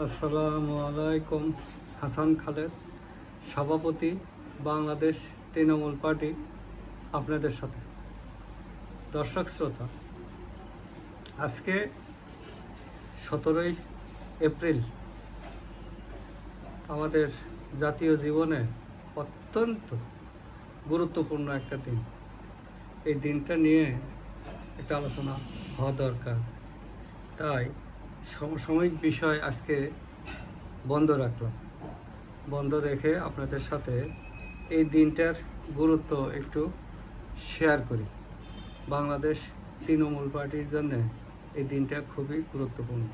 আসসালামু আলাইকুম। হাসান খালেদ, সভাপতি, বাংলাদেশ তৃণমূল পার্টি, আপনাদের সাথে। দর্শক শ্রোতা, আজকে 17ই এপ্রিল আমাদের জাতীয় জীবনে অত্যন্ত গুরুত্বপূর্ণ একটা দিন। এই দিনটা নিয়ে একটা আলোচনা হওয়া দরকার। তাই সমসাময়িক বিষয় আজকে বন্ধ রাখলাম। বন্ধ রেখে আপনাদের সাথে এই দিনটার গুরুত্ব একটু শেয়ার করি। বাংলাদেশ তৃণমূল পার্টির জন্য এই দিনটা খুবই গুরুত্বপূর্ণ,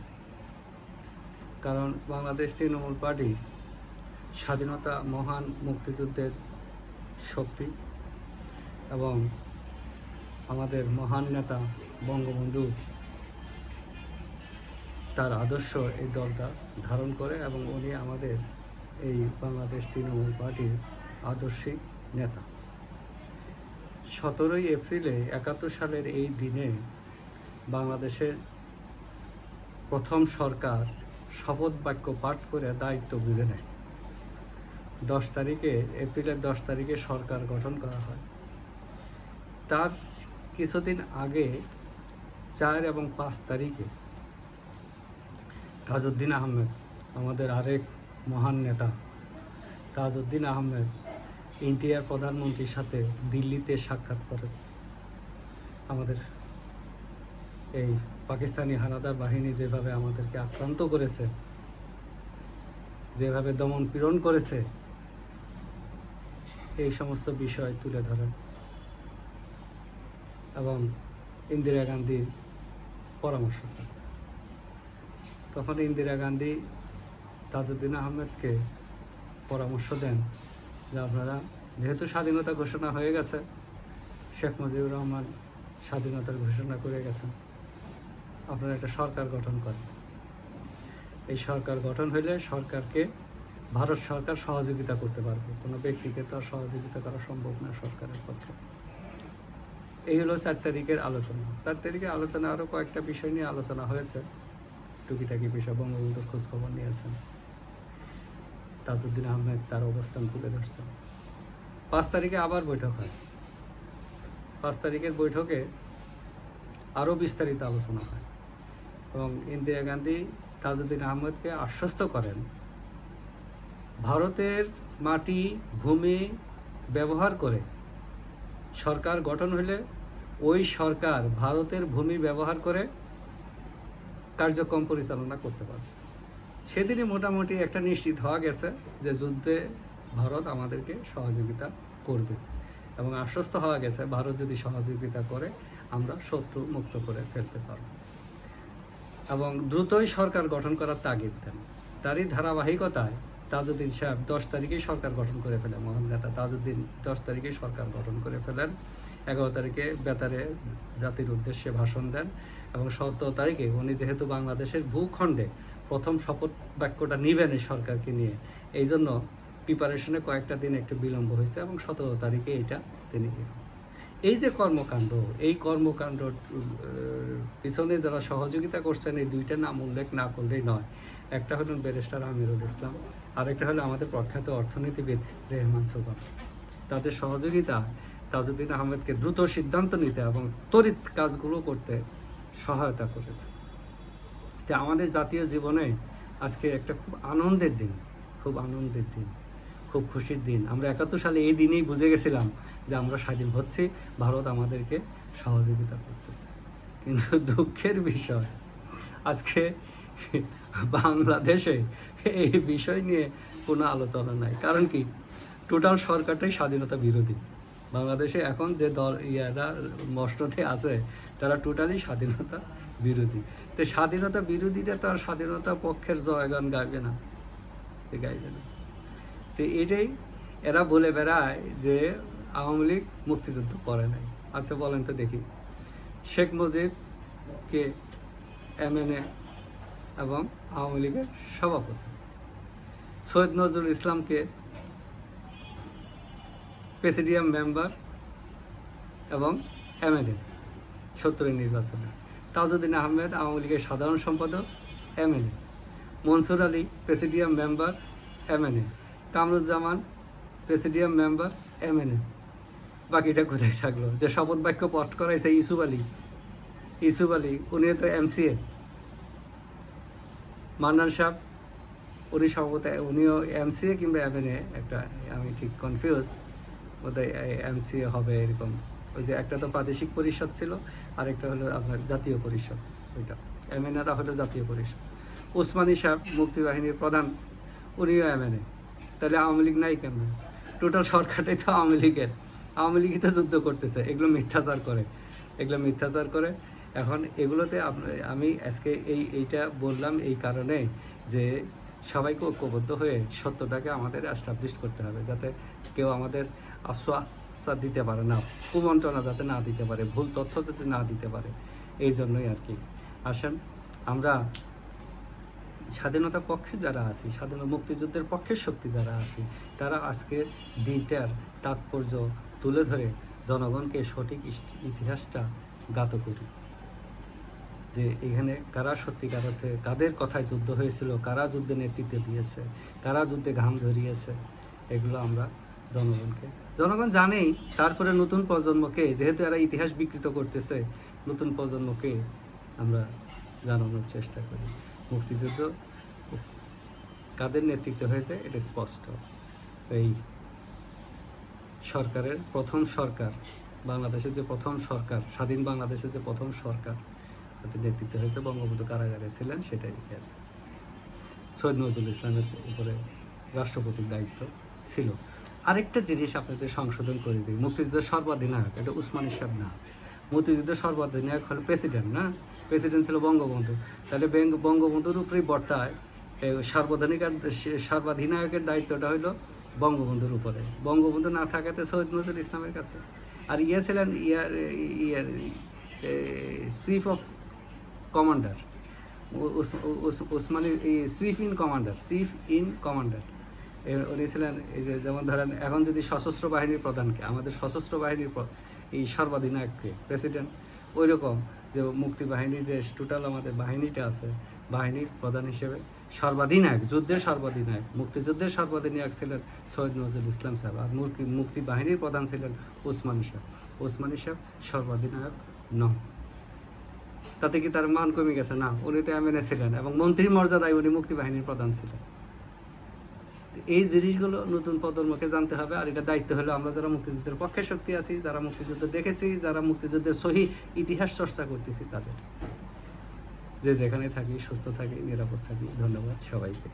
কারণ বাংলাদেশ তৃণমূল পার্টি স্বাধীনতা মহান মুক্তিযুদ্ধের শক্তি এবং আমাদের মহান নেতা বঙ্গবন্ধু তার আদর্শ এই দলটা ধারণ করে এবং উনি আমাদের এই বাংলাদেশ তৃণমূল পার্টির আদর্শিক নেতা। 17ই এপ্রিলে 71 সালের এই দিনে বাংলাদেশের প্রথম সরকার শপথ বাক্য পাঠ করে দায়িত্ব বুঝে নেয়। এপ্রিলের 10 তারিখে সরকার গঠন করা হয়। তার কিছুদিন আগে 4 এবং 5 তারিখে তাজউদ্দিন আহমেদ, আমাদের আরেক মহান নেতা তাজউদ্দিন আহমেদ, ইন্ডিয়ার প্রধানমন্ত্রীর সাথে দিল্লিতে সাক্ষাৎ করেন। আমাদের এই পাকিস্তানি হানাদার বাহিনী যেভাবে আমাদেরকে আক্রান্ত করেছে, যেভাবে দমন পীড়ন করেছে, এই সমস্ত বিষয় তুলে ধরেন এবং ইন্দিরা গান্ধীর পরামর্শ দেন। তখন ইন্দিরা গান্ধী তাজউদ্দিন আহমেদকে পরামর্শ দেন যে আপনারা যেহেতু স্বাধীনতা ঘোষণা হয়ে গেছে, শেখ মুজিবুর রহমান স্বাধীনতার ঘোষণা করে গেছেন, আপনারা একটা সরকার গঠন করেন। এই সরকার গঠন হলে সরকারকে ভারত সরকার সহযোগিতা করতে পারবে, কোনো ব্যক্তিকে তো সহযোগিতা করা সম্ভব না সরকারের পক্ষে। এই হলো 4 তারিখের আলোচনা। 4 তারিখে আলোচনা আরও কয়েকটা বিষয় নিয়ে আলোচনা হয়েছে, টুকিটাকি বিষয়। বঙ্গবন্ধুর খোঁজখবর নিয়েছেন, তাজউদ্দিন আহমেদ তার অবস্থান তুলে ধরছেন। 5 তারিখে আবার বৈঠক হয়। 5 তারিখের বৈঠকে আরও বিস্তারিত আলোচনা হয় এবং ইন্দিরা গান্ধী তাজউদ্দিন আহমেদকে আশ্বস্ত করেন ভারতের মাটি ভূমি ব্যবহার করে সরকার গঠন হলে ওই সরকার ভারতের ভূমি ব্যবহার করে কার্যক্রম পরিচালনা করতে পারবে। সেদিনই মোটামুটি একটা নিশ্চিত হওয়া গেছে যে যুদ্ধে ভারত আমাদেরকে সহযোগিতা করবে এবং আশ্বস্ত হওয়া গেছে ভারত যদি সহযোগিতা করে আমরা শত্রু মুক্ত করে ফেলতে পারব এবং দ্রুতই সরকার গঠন করার তাগিদ দেন। তারই ধারাবাহিকতায় তাজউদ্দিন সাহেব 10 তারিখেই সরকার গঠন করে ফেলেন। মহান নেতা তাজউদ্দিন 10 তারিখেই সরকার গঠন করে ফেলেন। 11 তারিখে বেতারে জাতির উদ্দেশ্যে ভাষণ দেন এবং 17 তারিখে উনি যেহেতু বাংলাদেশের ভূখণ্ডে প্রথম শপথ বাক্যটা নিবেন এই সরকারকে নিয়ে, এই জন্য প্রিপারেশনে কয়েকটা দিন একটু বিলম্ব হয়েছে এবং 17 তারিখে এইটা তিনি এই যে কর্মকাণ্ড পিছনে যারা সহযোগিতা করছেন, এই দুইটা নাম উল্লেখ না করলেই নয়। একটা হলেন ব্যারিস্টার আমিরুল ইসলাম, আরেকটা হলো আমাদের প্রখ্যাত অর্থনীতিবিদ রেহমান সোবহান। তাদের সহযোগিতা তাজউদ্দিন আহমেদকে দ্রুত সিদ্ধান্ত নিতে এবং তড়িৎ কাজগুলো করতে সহায়তা করেছে। তো আমাদের জাতীয় জীবনে আজকে একটা খুব আনন্দের দিন, খুব খুশির দিন। আমরা 71 সালে এই দিনেই বুঝে গেছিলাম যে আমরা স্বাধীন হচ্ছি, ভারত আমাদেরকে সহযোগিতা করতেছে। কিন্তু দুঃখের বিষয় আজকে বাংলাদেশে এই বিষয় নিয়ে কোনো আলোচনা নাই। কারণ কি, টোটাল সরকারটাই স্বাধীনতা বিরোধী। বাংলাদেশে এখন যে দল মসনদে আছে তারা টোটালি স্বাধীনতা বিরোধী। তো স্বাধীনতা বিরোধীরা তো আর স্বাধীনতা পক্ষের জয়গান গাইবে না। তো এটাই এরা বলে বেড়ায় যে আওয়ামী লীগ মুক্তিযুদ্ধ করে নাই। আচ্ছা বলেন তো দেখি, শেখ মুজিবকে এমএনএ এবং আওয়ামী লীগের সভাপতি, সৈয়দ নজরুল ইসলামকে প্রেসিডিয়াম মেম্বার এবং এমএলএ 70-এর নির্বাচনে, তাজউদ্দিন আহমেদ আওয়ামী লীগের সাধারণ সম্পাদক, MLA, Mansur Ali presidium member MNA, Kamruzzaman presidium member MNA। বাকিটা কোথায় থাকলো? যে শপথ বাক্য পাঠ করাইছে ইউসুফ আলী উনি তো MCA। মান্নান সাহেব উনি সম্ভবত উনিও MCA কিংবা MNA, একটা আমি ঠিক কনফিউজ, বোধহয় MCA হবে এরকম। ওই যে একটা তো প্রাদেশিক পরিষদ ছিল, আরেকটা হলো আপনার জাতীয় পরিষদ, ওইটা MNA হলো জাতীয় পরিষদ। উসমানী সাহেব মুক্তিবাহিনীর প্রধান, উনিও MNA। তাহলে আওয়ামী লীগ নাই কেন? টোটাল সরকারটাই তো আওয়ামী লীগই তো যুদ্ধ করতেছে। এগুলো মিথ্যাচার করে। এখন এগুলোতে আমি আজকে এইটা বললাম এই কারণে যে সবাইকে ঐক্যবদ্ধ হয়ে সত্যটাকে আমাদের এস্টাবলিশ করতে হবে, যাতে কেউ আমাদের আশ্বাস দিতে পারে না, কুমন্ত্রণা যাতে না দিতে পারে, ভুল তথ্য যাতে না দিতে পারে। এই জন্যই আর কি। আসেন আমরা স্বাধীনতার পক্ষে যারা আছি, মুক্তিযুদ্ধের পক্ষের শক্তি যারা আছি, তারা আজকে দিনটার তাৎপর্য তুলে ধরে জনগণকে সঠিক ইতিহাসটা জ্ঞাত করি, যে এখানে কারা সত্যিকার অর্থে কাদের কথায় যুদ্ধ হয়েছিল, কারা যুদ্ধে নেতৃত্ব দিয়েছে, কারা যুদ্ধে ঘাম ঝরিয়েছে, এগুলো আমরা জনগণ জানেই। তারপরে নতুন প্রজন্মকে, যেহেতু এরা ইতিহাস বিকৃত করতেছে, নতুন প্রজন্মকে আমরা জানানোর চেষ্টা করি মুক্তিযুদ্ধ কাদের নেতৃত্বে হয়েছে, এটা স্পষ্ট। এই সরকারের প্রথম সরকার, বাংলাদেশের যে প্রথম সরকার, স্বাধীন বাংলাদেশের যে প্রথম সরকার, তাতে নেতৃত্ব হয়েছে বঙ্গবন্ধু কারাগারে ছিলেন, সেটাই সৈয়দ নজরুল ইসলামের উপরে রাষ্ট্রপতির দায়িত্ব ছিল। আরেকটা জিনিস আপনাদের সংশোধন করে দিই, মুক্তিযুদ্ধের সর্বাধিনায়ক এটা উসমানী সাহেব না, মুক্তিযুদ্ধের সর্বাধিনায়ক হলো প্রেসিডেন্ট, না? প্রেসিডেন্ট ছিল বঙ্গবন্ধু। তাহলে বঙ্গবন্ধুর উপরেই বর্তায় সর্বাধিনায়কের দায়িত্বটা হলো বঙ্গবন্ধুর উপরে। বঙ্গবন্ধু না থাকাতে সৈয়দ নজরুল ইসলামের কাছে। আর ছিলেন chief of commander, Usmani chief in commander. উনি ছিলেন এই যে, যেমন ধরেন এখন যদি সশস্ত্র বাহিনীর প্রধানকে, আমাদের সশস্ত্র বাহিনীর এই সর্বাধিনায়ককে প্রেসিডেন্ট, ওই রকম যে মুক্তিবাহিনীর যে টোটাল আমাদের বাহিনীটা আছে, বাহিনীর প্রধান হিসেবে সর্বাধিনায়ক, মুক্তিযুদ্ধের সর্বাধিনায়ক ছিলেন সৈয়দ নজরুল ইসলাম সাহেব। আর মুক্তি বাহিনীর প্রধান ছিলেন উসমানী সাহেব সর্বাধিনায়ক নন। তাতে কি তার মান কমে গেছে? না, উনি তো MNA ছিলেন এবং মন্ত্রীর মর্যাদায় উনি মুক্তিবাহিনীর প্রধান ছিলেন। এই জিনিসগুলো নতুন প্রজন্মকে জানতে হবে। আর এটা দায়িত্ব হলো আমরা যারা মুক্তিযুদ্ধের পক্ষে শক্তি আছি, যারা মুক্তিযুদ্ধ দেখেছি, যারা মুক্তিযুদ্ধের সহি ইতিহাস চর্চা করতেছি, তাদের। যে যেখানে থাকি সুস্থ থাকি, নিরাপদ থাকি। ধন্যবাদ সবাইকে।